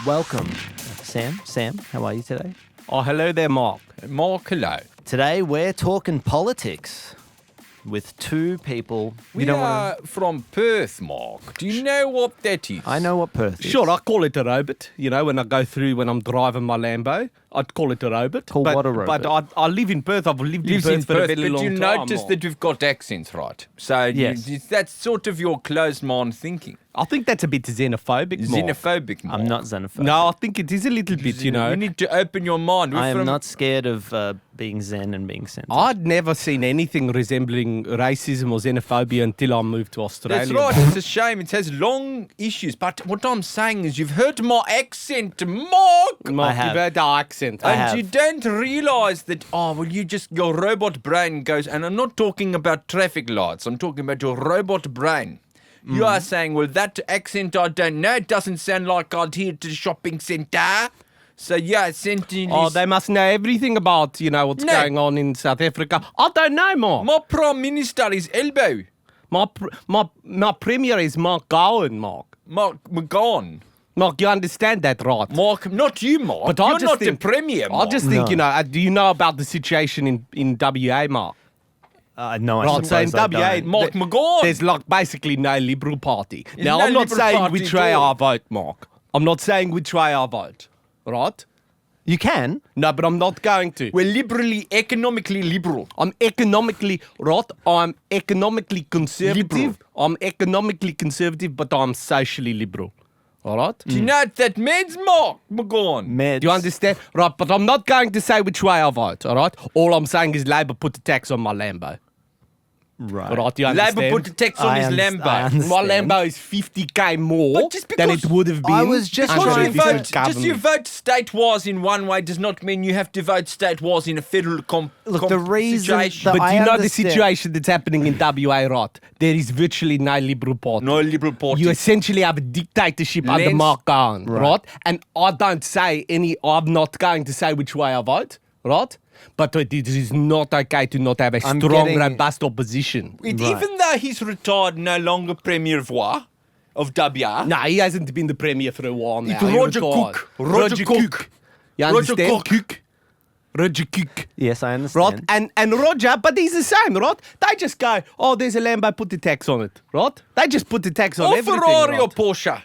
Welcome, Sam. Sam, how are you today? Oh, hello there, Mark. Mark, hello. Today we're talking politics with two people. We are from Perth, Mark. Do you know what that is? I know what Perth is. Sure, I call it a robot. You know, when I'm driving my Lambo, I'd call it a robot. What a robot? But I live in Perth. I've lived in Perth for a very long time. But you notice that we've got accents, right? So Yes. that's sort of your closed mind thinking. I think that's a bit xenophobic, Mark. Xenophobic, Mark. I'm not xenophobic. No, I think it is a little bit, you know. You need to open your mind. I am not scared of being zen and being censored. I'd never seen anything resembling racism or xenophobia until I moved to Australia. That's right. It's a shame. It has long issues. But what I'm saying is you've heard my accent, Mark. Mark, I have. you've heard our accent. And you don't realise that, your robot brain goes, and I'm not talking about traffic lights, I'm talking about your robot brain. You are saying, well, that accent I don't know, it doesn't sound like I'd hear to the shopping centre. So, yeah, essentially... Oh, they must know everything about, what's going on in South Africa. I don't know, Mark. My Prime Minister is Elbow. My Premier is Mark Gowan, Mark. Mark McGowan. Mark, you understand that, right? Mark, not you, Mark. But You're not the Premier, Mark. I just think, do you know about the situation in WA, Mark? No, I Right, so in suppose I WA, don't. Mark McGowan. there's like basically no Liberal Party. There's Now, no I'm not Liberal saying Party which at way all. I vote, Mark. I'm not saying which way I vote, right? You can. No, but I'm not going to. We're economically liberal. I'm economically, right? I'm economically conservative. Liberal. I'm economically conservative, but I'm socially liberal. All right? Do you know what that means, Mark McGowan? Meds. Do you understand? Right, but I'm not going to say which way I vote, all right? All I'm saying is Labour put the tax on my Lambo. Right. Right, do you understand? Labour put the tax on his I Lambo. understand. My Lambo is 50k more But just than it because would have been. I was just under Because trying you this to- vote, government. just you vote state-wise in one way does not mean you have to vote state-wise in a federal Look, the reason situation. that But I do you know the understand- situation that's happening in WA, right? There is virtually no Liberal Party. No Liberal Party. You essentially have a dictatorship under Lens- Mark Gowan, Right. right? And I'm not going to say which way I vote, right? But it is not okay to not have a I'm strong, getting- robust opposition. Right. Even though he's retired, no longer Premier of WA. No, he hasn't been the Premier for a while now. It's He Roger retired. Cook. Roger Cook. You Roger understand? Cook. Roger Cook. Yes, I understand. Right, and Roger, but he's the same, right? They just go, oh, there's a Lambo, put the tax on it, right? They just put the tax on Or everything, Ferrari right? or Porsche.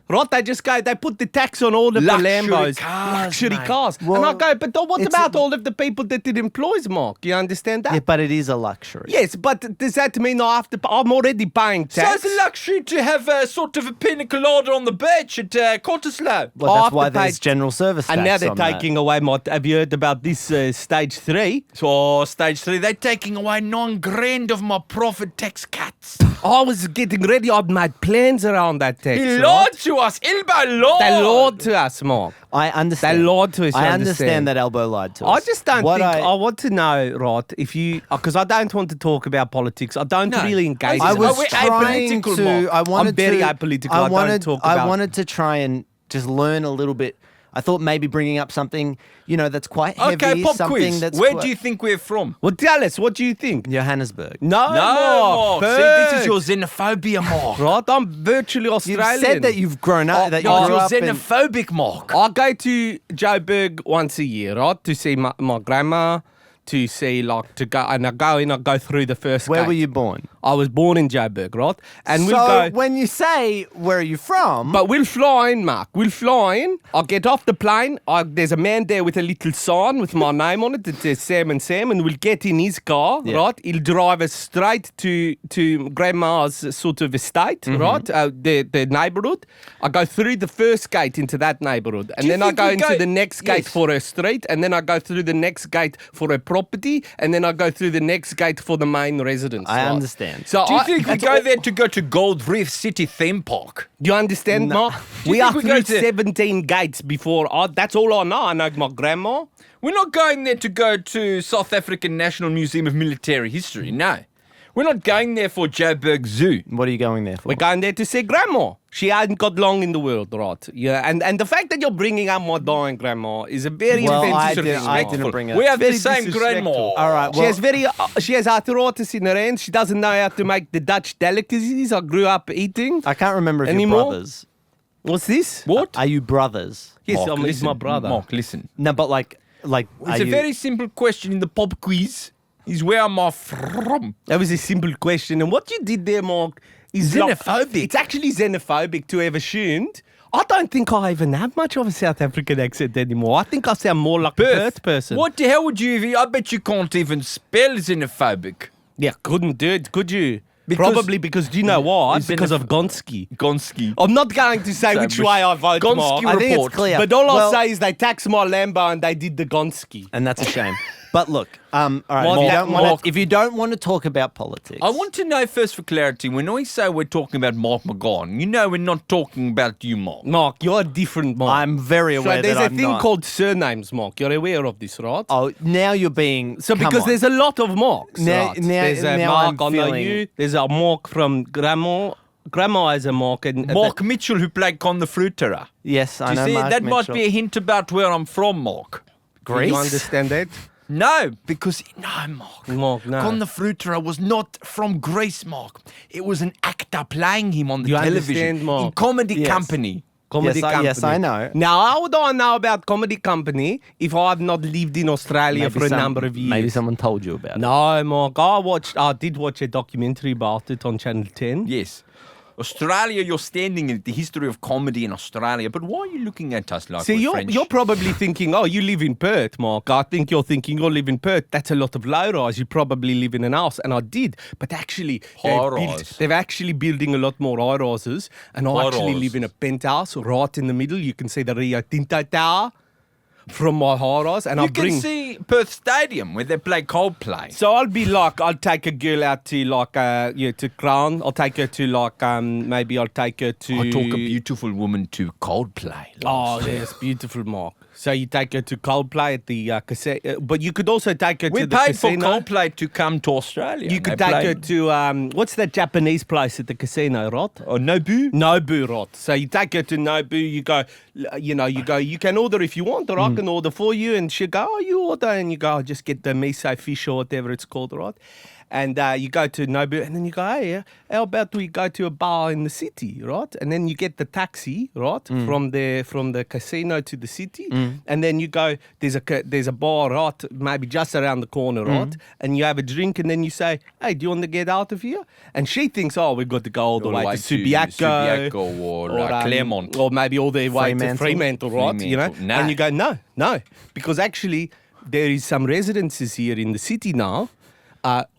Right, they just go, they put the tax on all of Luxury the Lambos. cars, Luxury mate. cars. Well, and I go, but what it's about a- all of the people that it employs, Mark? You understand that? Yeah, but it is a luxury. Yes, but does that mean I have to, I'm already paying So tax? it's a luxury to have a sort of a pina colada on the beach at Cottesloe. Well, I that's have why to pay- there's general service tax and now they're on that. taking away my, have you heard about this stage 3? So stage 3, they're taking away $9,000 of my profit tax cuts. I was getting ready, I'd made plans around that tax. He right? lied to us. Elbow lied. They lied to us, Mark. I understand. They lied to us, I you understand understand. that Elbow lied to I us. just don't What think, I want to know, right, if you, because I don't want to talk about politics. I don't No. really engage I in was we're trying apolitical, to. Mark. I wanted I'm very to, apolitical. I don't talk about- I wanted to try and just learn a little bit. I thought maybe bringing up something, that's quite heavy. Okay, pop something quiz. that's Where quite- do you think we're from? Well, tell us, what do you think? Johannesburg. No, No, Mark. Mark. See, this is Perth. your xenophobia, Mark. Right, I'm virtually You've Australian. said that you've grown up. that you You're grew up in. xenophobic, Mark. I go to Joburg once a year, right, to see my grandma, to see, and I go through the first Where gate. were you born? I was born in Joburg, right? And so we'll go... when you say where are you from, But we'll fly in, Mark. We'll fly in. I'll get off the plane. There's a man there with a little sign with my name on it that says Sam and Sam, and we'll get in his car, Yeah. right? He'll drive us straight to Grandma's sort of estate, right? The neighbourhood. I go through the first gate into that neighbourhood, and you then I think go we into go- the next gate Yes. for a street, and then I go through the next gate for a property, and then I go through the next gate for the main residence. I right? understand. So Do you think we that's go all- there to go to Gold Reef City theme park? Do you understand, Mark? Do you We are think we go through to- 17 gates before. That's all I know. I know my grandma. We're not going there to go to South African National Museum of Military History, no. We're not going there for Joburg Zoo. what are you going there for? We're going there to see grandma. She hasn't got long in the world, right? Yeah, and the fact that you're bringing up my dying grandma is a very Well, I offensive. didn't bring it We up. have the Very same grandma. disrespectful. All right, She has arthritis in her hands. She doesn't know how to make the Dutch delicacies I grew up eating. I can't remember if Anymore? your brothers. What's this? What? Are you brothers? Yes, Mark, he's listen, my brother. Mark, listen. No, but like, It's are a you, very simple question in the pop quiz. Is where am I from? That was a simple question. And what you did there, Mark, is Xenophobic. It's actually xenophobic to have assumed. I don't think I even have much of a South African accent anymore. I think I sound more like a Perth person. What the hell would you even... I bet you can't even spell xenophobic. Yeah, couldn't do it, could you? Because- Probably because, do you know why? Is Because of xenoph- Gonski. Gonski. I'm not going to say So, which but way I vote, Gonski Mark. I think report. it's clear. But all Well- I'll say is they taxed my Lambo and they did the Gonski. and that's a shame. But look, all right. Mark- if you don't want to talk about politics, I want to know first for clarity, when I say we're talking about Mark McGowan, you know we're not talking about you, Mark. Mark, you're a different Mark. I'm very aware So there's that a I'm thing not. called surnames, Mark. You're aware of this, right? Oh, now you're being So come because on. there's a lot of Marks, Now- right? now- There's a now Mark I'm I know feeling- you. There's a Mark from Grandma. Grandma is a Mark. And Mark Mitchell, who played Con the Fruiterer. Yes, I Do you know. see, Mark that Mitchell. might be a hint about where I'm from, Mark. Do Greece. you understand that? No, because... No, Mark. Mark, no. Con the Fruiterer was not from Greece, Mark. It was an actor playing him on the You television. understand, Mark? In Comedy Yes. Company. Comedy Yes, Company. yes, I know. Now, how would I know about Comedy Company if I have not lived in Australia for a number of years? Maybe someone told you about it. No, Mark. I did watch a documentary about it on Channel 10. Yes. Australia, you're standing in the history of comedy in Australia, but why are you looking at us like See, we're you're, French? you're probably thinking, oh, you live in Perth, Mark. I think you're thinking, you live in Perth. That's a lot of low-rise. You probably live in an house. And I did. But actually, High-rise. they're actually building a lot more high-rises. And I actually High-rises. live in a penthouse right in the middle. You can see the Rio Tinto Tower from my high-rise. And You I can bring... see Perth Stadium where they play Coldplay. So I'll be like, I'll take a girl out to like, to Crown. I'll take her to like, maybe I'll take her to... I took a beautiful woman to Coldplay. Oh, yes, beautiful, Mark. So you take her to Coldplay at the casino, but you could also take her We to the paid for casino. Coldplay to come to Australia. You could They take her played- to what's that Japanese place at the casino, right? Oh, Nobu? Nobu, right? So you take her to Nobu. You go, you can order if you want, or I can order for you. And she go, oh, you order, and you go, I'll just get the miso fish or whatever it's called, right? And you go to Nobu, and then you go, hey, how about we go to a bar in the city, right? And then you get the taxi, right, from the casino to the city, and then you go. There's a bar, right, maybe just around the corner, right? And you have a drink, and then you say, hey, do you want to get out of here? And she thinks, oh, we've got to go all the way to Subiaco or Claremont. or maybe all the way to Fremantle. Fremantle, right? You know, Fremantle. No. and you go, no, because actually there is some residences here in the city now.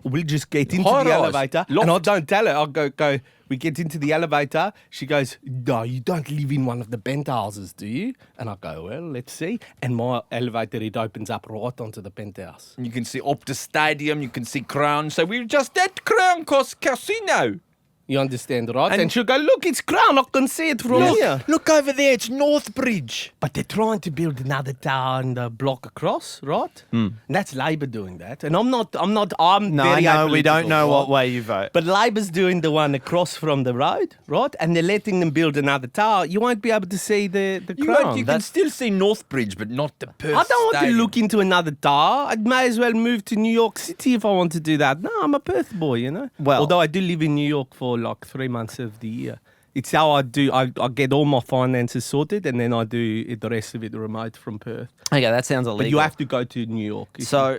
We'll just get into the High-rise. elevator, Loft. and I don't tell her. I'll go. We get into the elevator. She goes, no, you don't live in one of the penthouses, do you? And I go, well, let's see. And my elevator, it opens up right onto the penthouse. You can see Optus Stadium, you can see Crown. So we're just at Crown Casino. You understand, right? And- And she'll go, look, it's Crown. I can see it from here. Look over there, it's Northbridge. But they're trying to build another tower and a block across, right? And that's Labor doing that. And I'm No, very I know we don't apolitical, know right? what way you vote. But Labor's doing the one across from the road, right? And they're letting them build another tower. You won't be able to see the Crown. You can still see Northbridge, but not the Perth I don't want to Stadium. look into another tower. I may as well move to New York City if I want to do that. No, I'm a Perth boy, you know. Well- although I do live in New York for like 3 months of the year. It's how I do. I get all my finances sorted, and then I do the rest of it remote from Perth. Okay, that sounds illegal. But you have to go to New York. So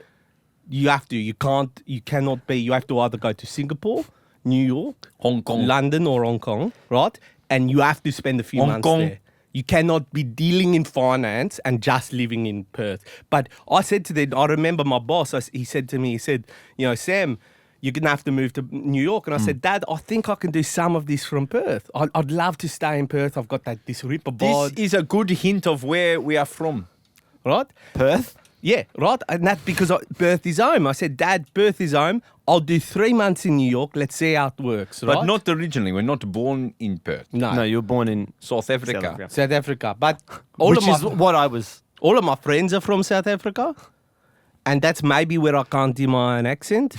you have to. You can't. You cannot be. You have to either go to Singapore, New York, Hong Kong. London, or Hong Kong, right? And you have to spend a few Hong months Kong. there. You cannot be dealing in finance and just living in Perth. But I said to them, I remember my boss, he said to me, Sam, you're going to have to move to New York. And I said, Dad, I think I can do some of this from Perth. I'd love to stay in Perth. I've got this ripper This bod, is a good hint of where we are from. right? Perth? Yeah, right. And that's because Perth is home. I said, Dad, Perth is home. I'll do 3 months in New York. Let's see how it works, right? But not originally. We're not born in Perth. No, you were born in South Africa. South Africa. South Africa. But all which of my, is what I was. all of my friends are from South Africa. And that's maybe where I can't do my own accent.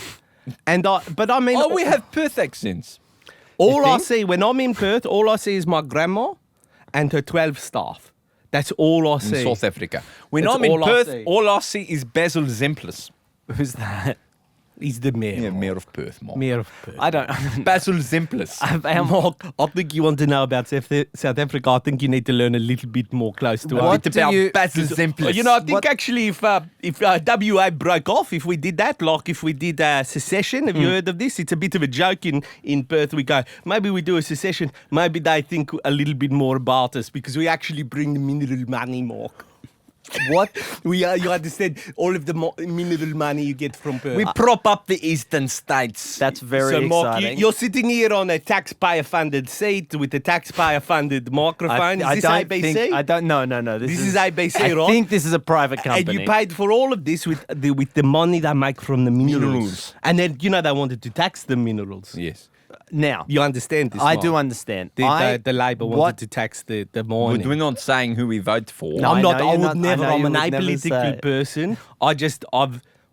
But I mean, Oh, we have Perth accents. all you I think? see when I'm in Perth, all I see is my grandma and her 12 staff. That's all I In see. South Africa. When That's I'm in all I Perth, see. all I see is Basil Zemplis. Who's that? He's the mayor. Yeah, Mark. Mayor of Perth, Mark. Mayor of Perth. I don't. Basil Zemplis. Mark, I think you want to know about South Africa. I think you need to learn a little bit more close to What us. do you- Basil Zemplis. You know, I think What- actually if WA broke off, if we did that, like if we did secession, have you heard of this? It's a bit of a joke in Perth. We go, maybe we do a secession. Maybe they think a little bit more about us because we actually bring the mineral money, Mark. What? You understand all of the mineral money you get from Perth. We prop up the eastern states. That's very So, Mark, exciting. you're sitting here on a taxpayer-funded seat with a taxpayer-funded microphone. Is this don't ABC? think. I don't. No. This is ABC, I right? think this is a private company. And you paid for all of this with the money they make from the minerals. Minerals. And then, they wanted to tax the minerals. Yes. Now, You understand this, I Mark? do understand. The Labour wanted what- to tax the We're mining. not saying who we vote for. No, I'm I not. know I you're would not- I never. know I'm you an would never apolitical say. person.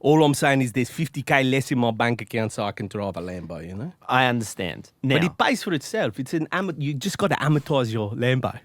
All I'm saying is there's 50k less in my bank account so I can drive a Lambo, you know? I understand. Now, But it pays for itself. It's you just got to amortise your Lambo.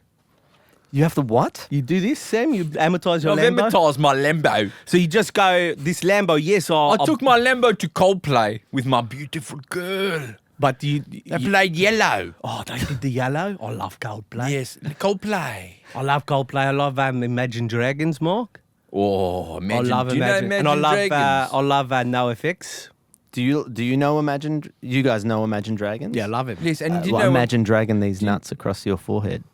you have to what? You do this, Sam? You amortise your I've Lambo? amortised my Lambo. So you just go, this Lambo, yes, I took my Lambo to Coldplay with my beautiful girl. But you They played Yellow. oh, they did the yellow? I love Coldplay. Yes, Coldplay. I love Coldplay. I love Imagine Dragons, Mark. Oh, imagine. I love do you know Imagine. And I love, Dragons? I love NoFX. Do you know Imagine? You guys know Imagine Dragons? Yeah, I love it. Yes, and do you Well, know Imagine Dragon these nuts across your forehead.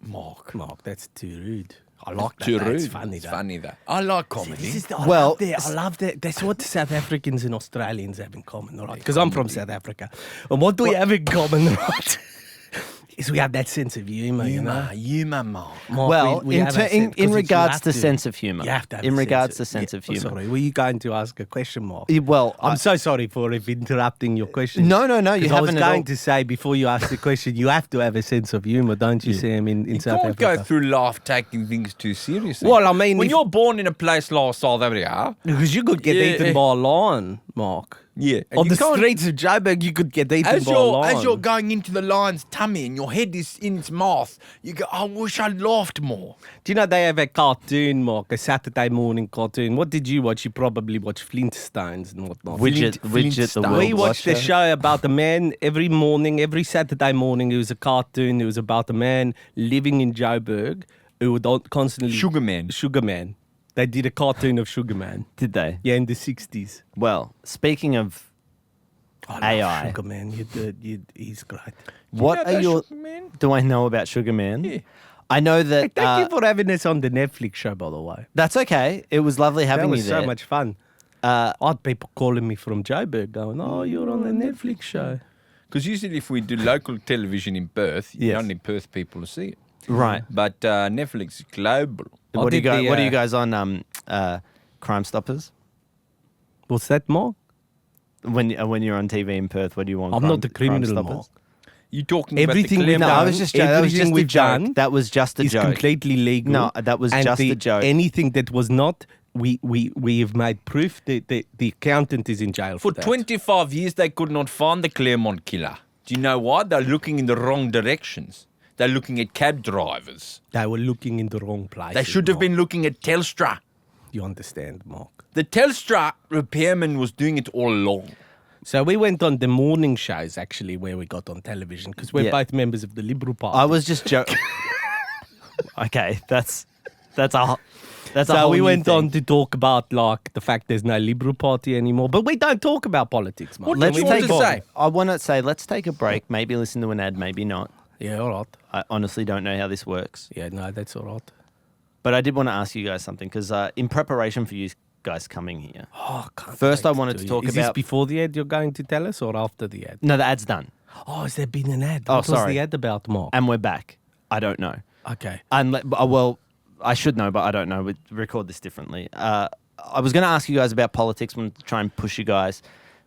Mark, that's too rude. I like that. Too though. rude. It's funny, It's though. funny though. I like comedy. I Well, love that. I love that. That's what South Africans and Australians have in common, all right? Because I'm from South Africa. And what do we have in common, right? Is we have that sense of humour, you know? Humour, Mark. Mark, Well, we have a sense- 'cause in you regards have to sense of humour. You have to have in a regards sense to sense of yeah, humour. Sorry, were you going to ask a question, Mark? Well, I'm so sorry for interrupting your question. No, you 'Cause I was haven't at all. going to say before you ask the question, you have to have a sense of humour, don't you, Sam, in You South can't Africa? go through life taking things too seriously. Well, I mean, when if- you're born in a place like South Africa, Because you could get Yeah. eaten by a lion, Mark. yeah, and On you the can't- streets of Joburg, you could get eaten as by a lion. you're going into the lion's tummy and your head is in its mouth, you go, I wish I laughed more. Do you know they have a cartoon, Mark, a Saturday morning cartoon? What did you watch? You probably watch Flintstones and whatnot. Widget, the Flintstones. world We watched a watcher. show about a man every morning, every Saturday morning. It was a cartoon. It was about a man living in Joburg who would constantly... Sugar Man. They did a cartoon of Sugar Man. Did they? Yeah, in the 60s. Well, speaking of I love AI. Sugar Man. He's great. what know are about your... Sugar Man? Do I know about Sugar Man? Yeah. I know that... Thank you for having us on the Netflix show, by the way. That's okay. It was lovely That having was you there. so much fun. I had people calling me from Joburg going, oh, you're on the Netflix show. Because usually if we do local television in Perth, Yes. only Perth people see it. Right. But Netflix is global. What are you did guys? the, What are you guys on? Crime Stoppers. What's that, Mark? When you're on TV in Perth, what do you want? I'm not the criminal, Stoppers? Mark. You talking Everything about we've the No, done, I was just. That was everything just a we've joke. done That was just a It's joke. completely legal. No, that was and just a joke. Anything that was not, we have made proof that the accountant is in jail For for that. 25 years, they could not find the Claremont killer. Do you know why? They're looking in the wrong directions. They're looking at cab drivers. They were looking in the wrong place. They should have been looking at Telstra. You understand, Mark? The Telstra repairman was doing it all along. So we went on the morning shows, actually, where we got on television, because we're Yeah. both members of the Liberal Party. I was just joking. Okay, that's a so whole we new went thing. on to talk about, like, the fact there's no Liberal Party anymore. But we don't talk about politics, Mark. What Let's do you want take to a- say? I want to say let's take a break. Maybe listen to an ad. Maybe not. Yeah, all right. I honestly don't know how this works. Yeah, no, that's all right. But I did want to ask you guys something because in preparation for you guys coming here. Oh, can't First, wait I wanted to do talk it. Is this about- before the ad you're going to tell us or after the ad? No, the ad's done, Oh, has there been an ad? Oh, What was sorry. the ad about, Mark? and we're back. I don't know. Okay. Well, I should know, but I don't know. We record this differently. I was going to ask you guys about politics. I wanted to try and push you guys,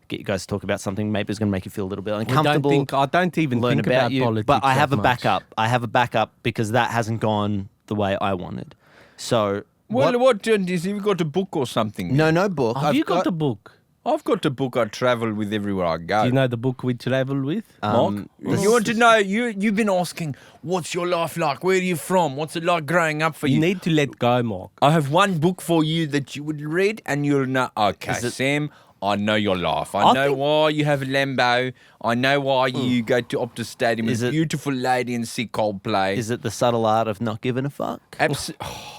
get you guys to talk about something. Maybe it's going to make you feel a little bit uncomfortable. I don't even learn think about about you, politics. but I have that a much. backup. I have a backup because that hasn't gone the way I wanted. So, Well, what is you've got a book or something? no book. Have you got a book? I've got a book. I travel with everywhere I go. Do you know the book we travel with? Mark? You want to know? You've been asking, what's your life like? Where are you from? What's it like growing up for You you? need to let go, Mark. I have one book for you that you would read and you'll know. Okay, Is it- Sam, I know your life. I know why you have a Lambo. I know why you go to Optus Stadium with a beautiful lady and see Coldplay. Is it the subtle art of not giving a fuck? Oh,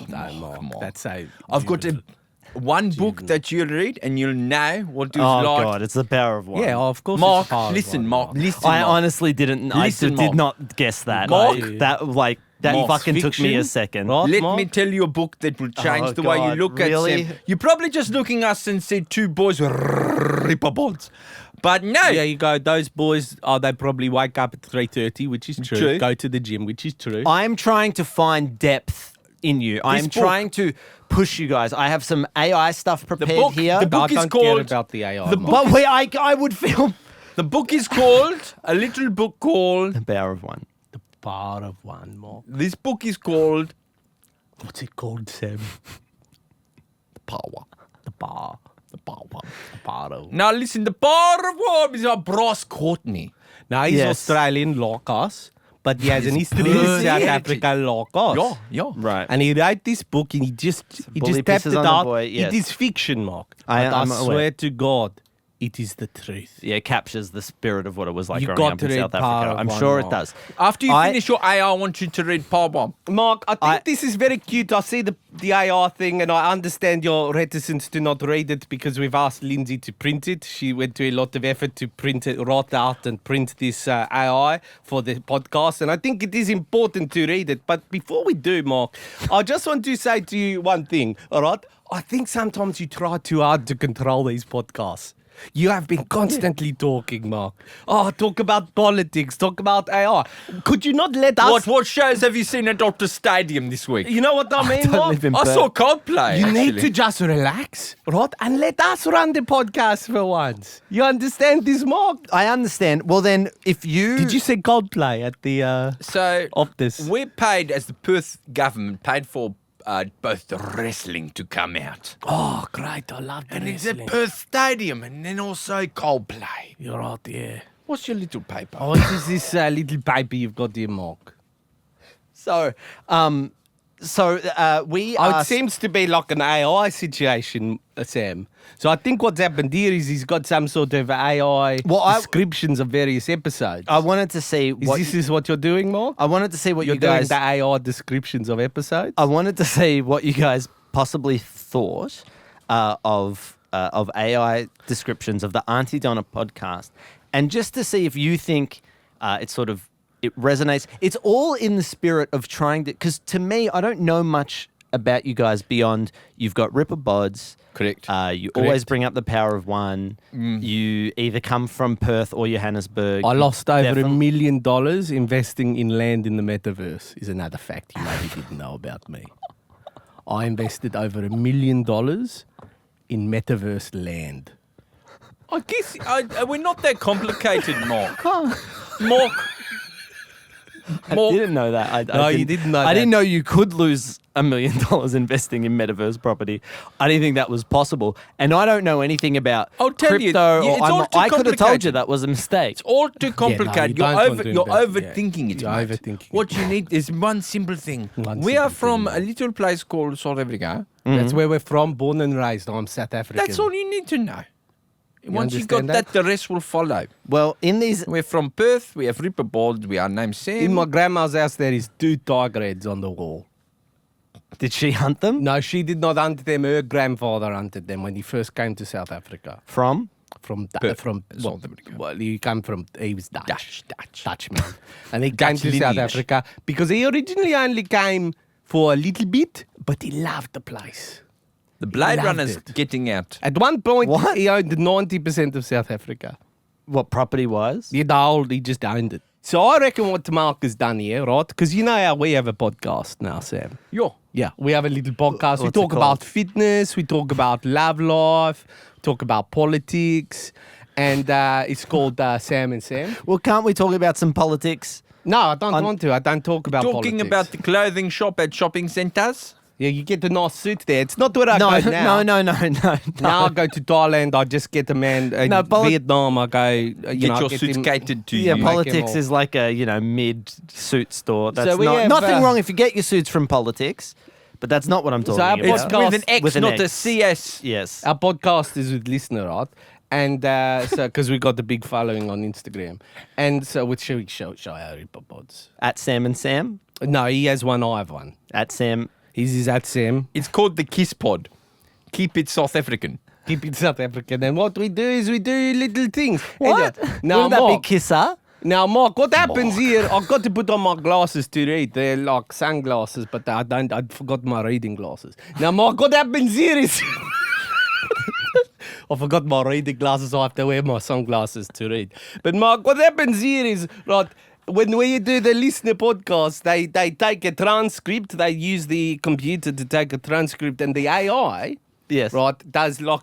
No, Mark, come on. that's so. I've got one book that you'll read and you'll know what it's Oh like. God, it's the power of one. Yeah, of course. Mark, it's hard listen, one, Mark, listen. I Mark. honestly didn't. I Listen, did Mark. not guess that. Mark. That Mark. fucking took me a Fiction? second. Right, Let Mark? me tell you a book that will change Oh, the way you God, look really? at Sam. You're probably just looking at us and said two boys ripperbods. But no. Yeah, you go. Those boys, they probably wake up at 3:30, which is true. True. Go to the gym, which is true. I'm trying to find depth in you. I'm book- trying to push you guys. I have some AI stuff prepared book- here. the book I is don't care called- about the AI. the Mark. But wait, I would feel The book is called, a little book called, the power of one. The power of one, Mark. this book is called What's it called, Sam? Power. The power. The Power. The power of. Now listen, the Power of One is our Bros Courtney. Now he's Yes. Australian like us, but he has an history in Perth South heritage. Africa like us. Yeah. Right. And he wrote this book and he just bully tapped pisses it on the out. boy, yes. It is fiction, Mark. I'm But I aware. swear to God, it is the truth. Yeah, it captures the spirit of what it was like You growing got up to in read South Power Africa. of I'm One, sure it Mark. does. After you I- finish your AI, I want you to read Power Bomb. Mark, I think this is very cute. I see the AI thing and I understand your reticence to not read it because we've asked Lindsay to print it. She went to a lot of effort to print it, write out and print this AI for the podcast. And I think it is important to read it. But before we do, Mark, I just want to say to you one thing, all right? I think sometimes you try too hard to control these podcasts. You have been constantly talking, Mark. Oh, talk about politics, talk about AI. Could you not let us... What shows have you seen at Optus Stadium this week? You know what I mean, don't Mark? live in I Perth. saw Coldplay. You need actually. to just relax, right? And let us run the podcast for once. You understand this, Mark? I understand. Well, then, if you Did you say Coldplay at the So Optus? we're paid as the Perth government paid for both the wrestling to come out. Oh, great! I love the And it's at wrestling. Perth Stadium and then also Coldplay. You're right, yeah. What's your little paper? Oh, what is this little paper you've got here, Mark? so we Oh, are it seems to be like an AI situation, Sam. So I think what's happened here is he's got some sort of AI descriptions of various episodes. I wanted to see what Is what you're doing, Mark? I wanted to see what You're you guys doing the AI descriptions of episodes? I wanted to see what you guys possibly thought of AI descriptions of the Auntie Donna podcast, and just to see if you think it resonates. It's all in the spirit of trying to, because to me, I don't know much about you guys beyond you've got Ripper Bods. Correct. You always bring up the power of one. You either come from Perth or Johannesburg. I lost over Definitely- $1 million investing in land in the metaverse, is another fact you maybe didn't know about me. I invested over $1 million in metaverse land. I guess we're not that complicated, Mark. Mark. I didn't know that. No, you didn't know I that. didn't know you could lose $1 million investing in metaverse property. I didn't think that was possible, and I don't know anything about I'll tell you, crypto. yeah, it's or all too I could have told you complicated. that was a mistake. It's all too complicated. don't want to you're invest, overthinking it. You're mate. overthinking What you need is one simple thing. One We are simple from thing, a little place called South Africa. That's where we're from, born and raised. I'm South African. That's all you need to know. Once you got understand that, the rest will follow. Well, in these, We're from Perth. We have Ripper Board. We are named Sam. In my grandma's house, there is 2 tiger heads on the wall. did she hunt them No, she did not hunt them. Her grandfather hunted them when he first came to South Africa. from? From Perth, well, South Africa. well, he came from he was Dutch, Dutch. Dutchman, and he came Dutch to South lineage. Africa because he originally only came for a little bit, but he loved the place. The Blade loved Runner's it. getting out. At one point, What? he owned 90% of South Africa. What property wise? Yeah, the whole, he just owned it. So I reckon what Mark has done here, right? Because you know how we have a podcast now, Sam. Yeah, we have a little podcast. We What's it talk called? about fitness, we talk about love life, we talk about politics, and it's called Sam and Sam. Well, can't we talk about some politics? No, I don't want to. I don't talk about Talking politics. about the clothing shop at shopping centres. Yeah, you get a nice suit there. It's not where I No, go now. no. Now I go to Thailand, I just get a man. In No, Vietnam, I go. Get your suits catered to Yeah, you. poli- politics all. is like a mid suit store. That's we have, nothing wrong if you get your suits from politics, but that's not what I'm talking our about. It's podcast- with an X, With an not a X. CS. Yes. Our podcast is with listener, right? And so, because we got the big following on Instagram. And so, what should we show our pods? At Sam and Sam. No, he has one, I have one. At Sam. Is at Sam. It's called the Kiss Pod. Keep it South African. Keep it South African. And what we do is we do little things. What? Now, Wouldn't that be Mark, kisser? now, Mark, what happens here? I've got to put on my glasses to read. They're like sunglasses, but I forgot my reading glasses. Now, Mark, what happens here is... I forgot my reading glasses, so I have to wear my sunglasses to read. But Mark, what happens here is, right, when you do the listener podcast, they take a transcript, they use the computer to take a transcript, and the AI... Yes. Right,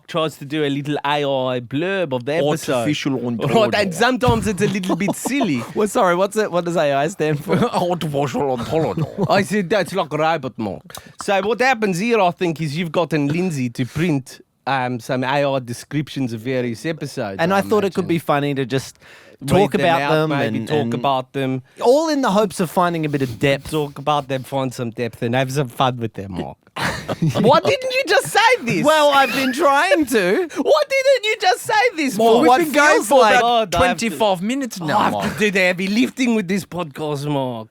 tries to do a little AI blurb of the episode. Artificial ontology. Right, and sometimes it's a little bit silly. Well, sorry, what does AI stand for? Artificial ontology. I said that's like a robot, Mark. So what happens here, I think, is you've gotten Lindsay to print some AI descriptions of various episodes. And I thought it could be funny to just talk about them, maybe talk about them. all in the hopes of finding a bit of depth. Talk about them, find some depth, and have some fun with them, Mark. Why didn't you just say this? Well, I've been trying to. Why didn't you just say this? Well, Mark? we've been going feels for like- about I have to- 25 minutes I now, have Mark. to do the heavy lifting with this podcast, Mark.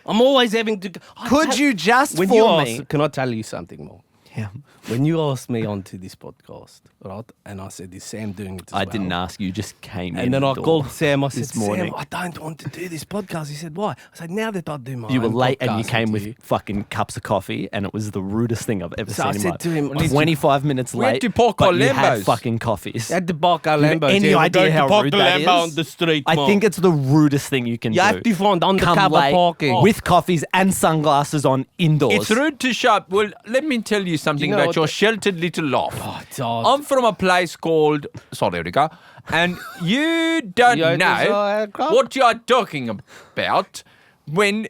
I'm always having to... Could you just when for you me? ask, can I tell you something more? Yeah. When you asked me onto this podcast, right, and I said, is Sam doing it as I well? didn't ask you, just came in. And then the I door called Sam, I said, this morning. Sam, I don't want to do this podcast. He said, why? I said, now that I do my You were own late and you podcast came with you. fucking cups of coffee, and it was the rudest thing I've ever So seen I in said my to him, life. I said- 25 minutes We had late, to park but our you had Lambos. fucking coffees. At the park our Lambo. any yeah, we're idea going to how park rude the that Lambo is? on the street, I Mark. think it's the rudest thing you can You do. have to find Come undercover late parking. with coffees and sunglasses on indoors. It's rude to shop. Well, let me tell you something know about what your the- sheltered little loft. it's hard. I'm from a place called South Africa, and you don't Yeah, it is, know crap. what you're talking about when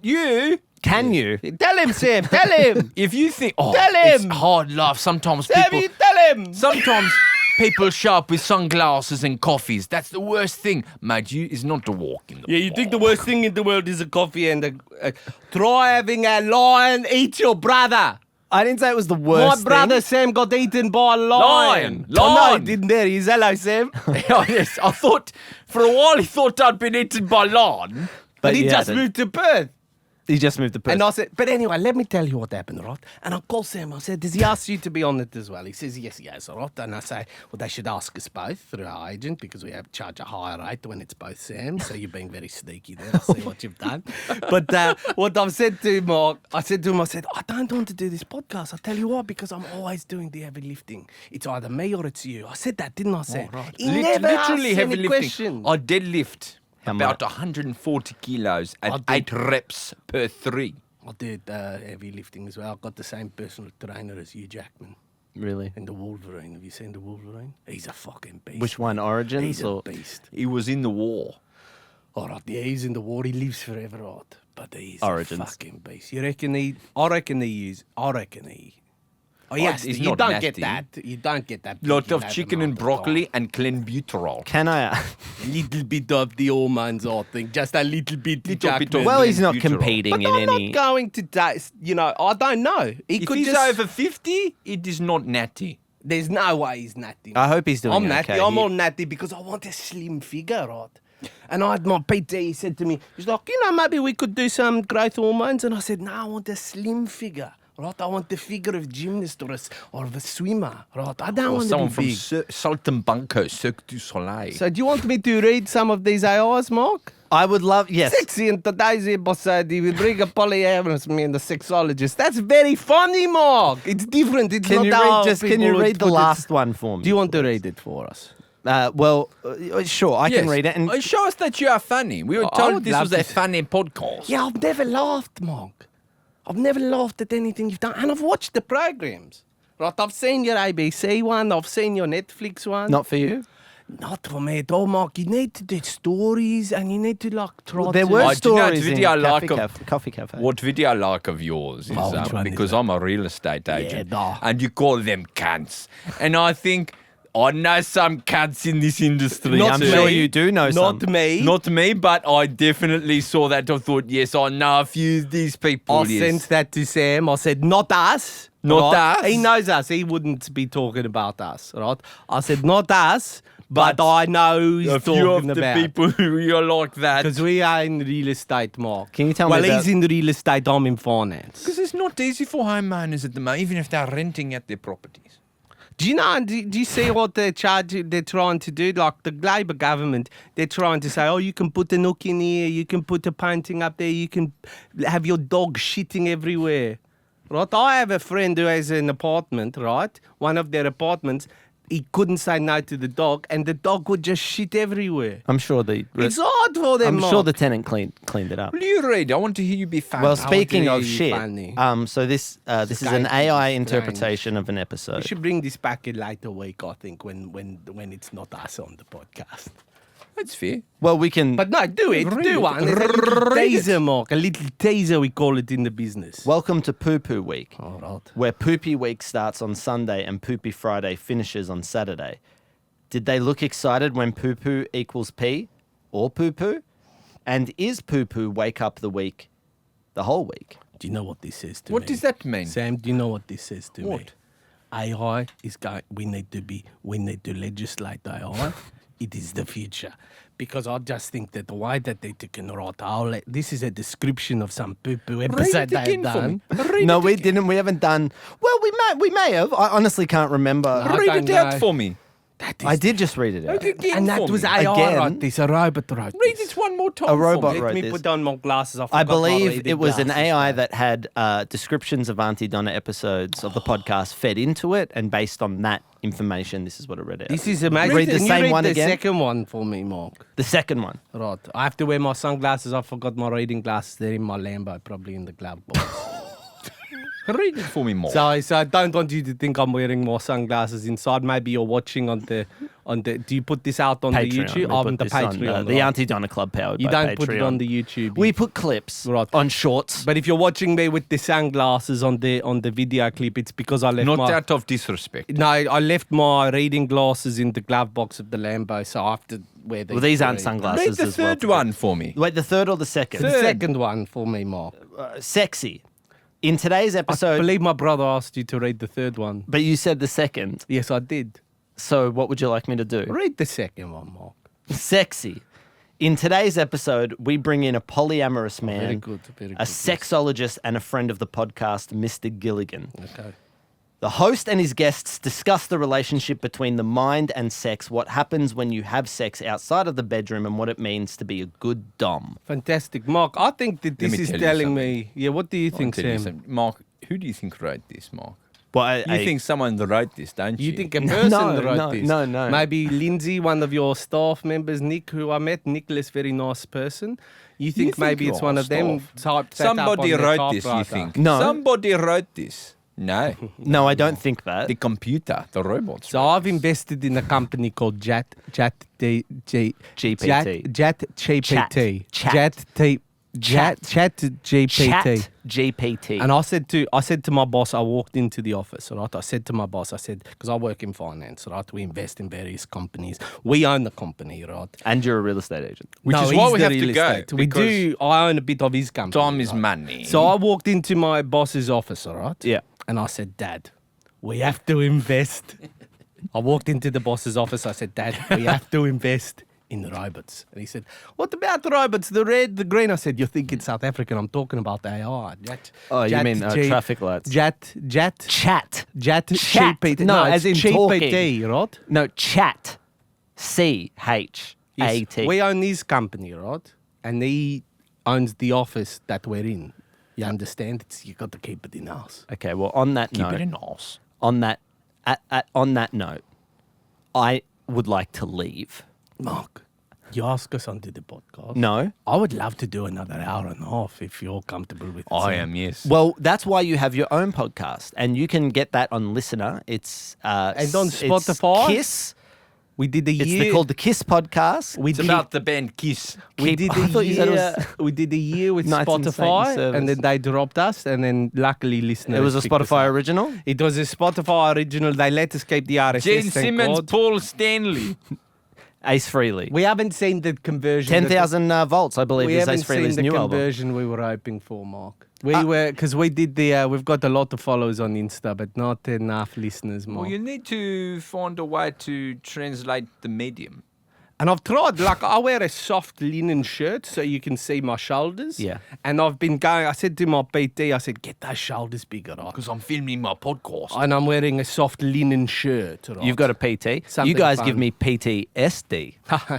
you... Can you? Tell him, Sam, tell him. If you think, oh, Tell it's him. hard life. Sometimes Sam, people... you tell him. Sometimes people show up with sunglasses and coffees. That's the worst thing, mate. You is not to walk in the Yeah, you think the worst thing in the world is a coffee and try having a lion eat your brother. I didn't say it was the worst My brother thing. Sam got eaten by a lion. Lion. Oh, no, Lion. he didn't there. He's hello, Sam. Oh, yes, I thought for a while he thought I'd been eaten by lion. But he you just hadn't. moved to Perth. He just moved to Perth. And I said, but anyway, let me tell you what happened, right? And I called Sam. I said, does he ask you to be on it as well? He says, yes, he has, all right? And I say, well, they should ask us both through our agent because we have to charge a higher rate when it's both Sam. So you're being very sneaky there. I see what you've done. But what I've said to him, Mark, I said, I don't want to do this podcast. I'll tell you why, because I'm always doing the heavy lifting. It's either me or it's you. I said that, didn't I, Sam? He never Literally asks heavy any lifting. questions. I deadlift How about much? 140 kilos I at did. 8 reps per 3. I did heavy lifting as well. I've got the same personal trainer as Hugh Jackman. Really? And the Wolverine. Have you seen the Wolverine? He's a fucking beast. Which one, Origins He's a or? beast. He was in the war. All right, yeah, he's in the war. He lives forever, right? But he's Origins. a fucking beast. You reckon he... I reckon he... Oh, yes, he's you not don't nasty. get that. You don't get that. Lot thinking of over chicken night and of broccoli time. and clenbuterol. Can I? A little bit of the hormones, I think. Just a little bit. Little bit Jackman. of- Well, he's not Butyral. competing But in I'm any. not going to taste, I don't know. He If could he's just... over 50, it is not natty. There's no way he's natty. I hope he's doing I'm okay. natty. I'm He- all natty because I want a slim figure, right? And I had my PT, he said to me, he's like, maybe we could do some growth hormones. And I said, no, I want a slim figure, right? I want the figure of a gymnast or of a swimmer, right? I don't Or want to someone be from big. Saltimbanco, Cirque du Soleil. So do you want me to read some of these AIs, Mark? I would love. Yes. Sexy in today's episode, we bring a polyamorous me and the sexologist. That's very funny, Mark. It's different. It's Can not you how read? Just can people you would read the put it. last one for me? Do you want to read it for us? Sure, I can read it. And Show us that you are funny. We were I told would this love was to a see- funny podcast. Yeah, I've never laughed, Mark. I've never laughed at anything you've done. And I've watched the programs. Right, I've seen your ABC one. I've seen your Netflix one. not for you. Not for me at all, Mark. You need to do stories and you need to try There to... were I do know stories the in video I like Coffee Cafe. What video I like of yours is Oh, which one is because that? I'm a real estate agent, nah. and you call them cunts, and I think I know some cunts in this industry. Not I'm too. me. sure you do know some. Not me. Not me, but I definitely saw that. I thought, yes, I know a few of these people. I yes. sent that to Sam. I said, not us. Not right? us. He knows us. He wouldn't be talking about us, right? I said, not us, but I know who he's A few of talking the about. people who are like that. Because we are in real estate, Mark. Can you tell me Well, about- he's in real estate, I'm in finance. Because it's not easy for homeowners at the moment, even if they're renting out their properties. Do you know, do you see what they're trying to do? Like the Labour government, they're trying to say, oh, you can put a nook in here, you can put a painting up there, you can have your dog shitting everywhere. Right? I have a friend who has an apartment, right? One of their apartments, he couldn't say no to the dog, and the dog would just shit everywhere. I'm sure It's hard for them, I'm Mark. sure the tenant cleaned it up. Will you read? I want to hear you be funny. Well, speaking do of you shit, funny? so this is going an to AI be interpretation of an We episode. should bring this back in later week, I think, when it's not us on the podcast. That's fair. Well, we can. But no, do it. Read Do it. one. There's a little Read it. teaser, Mark. A little teaser, we call it in the business. Welcome to Poo Poo Week, All right. where Poopy Week starts on Sunday and Poopy Friday finishes on Saturday. Did they look excited when Poo Poo equals P or Poo Poo? And is Poo Poo wake up the week, the whole week? Do you know what this says to me? What does that mean? Sam, do you know what this says to me? What? AI is going. We need to legislate AI. It is the future. Because I just think that the way that they took in right, this is a description of some poo-poo Read episode it they've again for me. done. Read No, it we again. didn't. We haven't done. Well, we may have. I honestly can't remember. I Read don't it out know. for me. That is I did just read it out. Read it again And that for was me. AI Again. wrote this. A robot wrote Read this. it one more time. A robot for me. wrote Let me this. put on my glasses. I forgot my believe reading it was an glasses, AI mate. that had descriptions of Auntie Donna episodes of the podcast fed into it, and based on that information, this is what it read out. This is amazing. Read the Can you same read one the again? second one for me, Mark? The second one. Right. I have to wear my sunglasses. I forgot my reading glasses. They're in my Lambo, probably in the glove box. Read it for me more. so I don't want you to think I'm wearing my sunglasses inside. Maybe you're watching on the. Do you put this out on the Patreon. YouTube? We On put the this on, Patreon. the right. Auntie Donna Club powered You by don't put it Patreon. on the YouTube. We put clips Right. on shorts. But if you're watching me with the sunglasses on the video clip, it's because I left Not my. out of disrespect. No, I left my reading glasses in the glove box of the Lambo, so I have to wear these. Well, these aren't to read. sunglasses. Read the as well. third one for me. Wait, the third or the second? The second one for me, Mark. Sexy. In today's I episode, believe my brother asked you to read the third one. but you said the second. Yes, I did. So what would you like me to do? Read the second one, Mark. Sexy. In today's episode, we bring in a polyamorous man, Very good, very a good. sexologist, and a friend of the podcast, Mr. Gilligan. Okay. The host and his guests discuss the relationship between the mind and sex, what happens when you have sex outside of the bedroom, and what it means to be a good dom. Fantastic. Mark, I think that Let this me is tell you telling something. me... Yeah, what do you I'll think, tell you Sam? something. Mark, who do you think wrote this, Mark? Well, You think someone wrote this, don't you? You think a person No, wrote no, this? no. Maybe Lindsay, one of your staff members, Nick, who I met. Nicholas, very nice person. You think think maybe you it's are one of them typed that up Somebody on their wrote this, you typewriter? think? No. Somebody wrote this. No. No, I don't think that. The computer, the robots. So I've invested in a company called GPT. Chat GPT. GPT. And I said to my boss, I walked into the office, right? I said to my boss, because I work in finance, right? We invest in various companies. We own the company, right? And you're a real estate agent. Which No, is why he's we the have to real go. estate. We because do. I own a bit of his company. Time is right? money. So I walked into my boss's office, all right? Yeah. And I said, Dad, we have to invest. I walked into the boss's office. I said, Dad, we have to invest in robots. And he said, what about the robots? The red, the green? I said, you're thinking South African. I'm talking about AI. Oh, you mean traffic lights? Chat. Chat. Chat. GPT. No, as in it's GPT, talking. right? No, chat. CHAT. Yes. We own his company, right? And he owns the office that we're in. You understand? You got to keep it in house. Okay, well, on that Keep note, it in house. on that note, I would like to leave. Mark, you ask us onto the podcast. No. I would love to do another hour and a half if you're comfortable with it. I Sam. am, yes. Well, that's why you have your own podcast, and you can get that on Listener. It's And on it's Spotify? Kiss. We did a It's year. called the Kiss Podcast. we It's did, about the band Kiss. we did I a thought you said it year. was We did a year with Knights in Satan's Spotify, service. and then they dropped us. And then luckily, listeners. It was a picked us Spotify up. original. It was a Spotify original. They let us keep the RSS. Jane thank Simmons, God. Paul Stanley. Ace Frehley. We haven't seen the conversion. 10,000 volts, I believe, We is haven't Ace seen Frehley's the new album. conversion we were hoping for, Mark. We were, because we did we've got a lot of followers on Insta, but not enough listeners, Mark. Well, you need to find a way to translate the medium. And I've tried, like, I wear a soft linen shirt so you can see my shoulders. Yeah. And I've been going, I said to my PT, I said, get those shoulders bigger, right? Because I'm filming my podcast. And I'm wearing a soft linen shirt, right? You've got a PT. Something you guys fun. give me PTSD.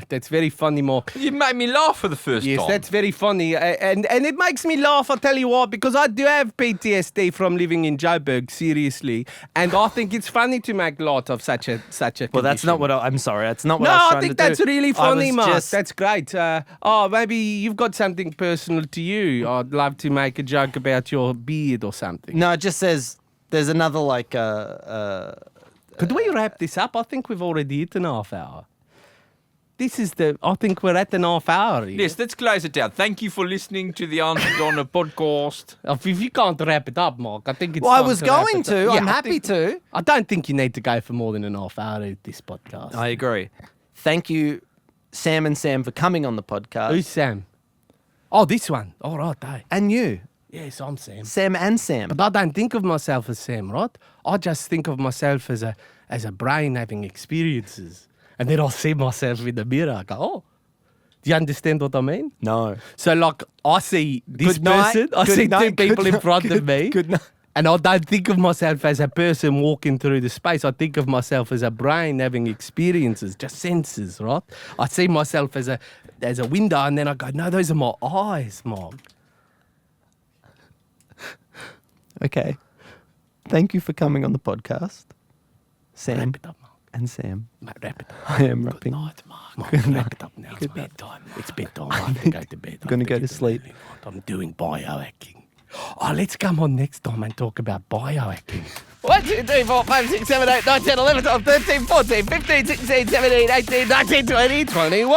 That's very funny, Mark. You made me laugh for the first Yes, time. that's very funny. And it makes me laugh, I'll tell you what, because I do have PTSD from living in Joburg, seriously. And I think it's funny to make light of such a Well, that's not what I'm sorry. That's not what No, I was I trying think to do. that's really funny, Mark. just- That's great. Maybe you've got something personal to you. I'd love to make a joke about your beard or something. No, it just says there's another like Could we wrap this up? I think we've already hit an half hour. I think we're at an half hour. here. Yes, let's close it down. Thank you for listening to the Auntie Donna podcast. If you can't wrap it up, Mark, I think it's Well, I time was to wrap going it to. up. I'm I happy think- to. I don't think you need to go for more than an half hour with this podcast. I agree. Thank you, Sam and Sam, for coming on the podcast. Who's Sam? Oh, this one. All right, eh? And you, Yes, I'm Sam. Sam and Sam. But I don't think of myself as Sam, right? I just think of myself as a brain having experiences. And then I'll see myself in the mirror. I go, oh, do you understand what I mean? No. So, like, I see this Good night. person, I Good see night. two people Good in front night. of me. Good night. And I don't think of myself as a person walking through the space. I think of myself as a brain having experiences, just senses, right? I see myself as a window, and then I go, no, those are my eyes, Mom. Okay. Thank you for coming on the podcast, Sam Wrap it up, Mark. and Sam. Mate, wrap it up. I am wrapping. Night, Mark. Wrap it up now. It's bedtime. It's bedtime. I have to go to bed. Gonna go to sleep. I'm doing biohacking. Oh, let's come on next time and talk about biohacking. 1, 2, 3, 4, 5, 6, 7, 8, 9, 10, 11, 12, 13, 14, 15, 16, 17, 18, 19, 20, 21.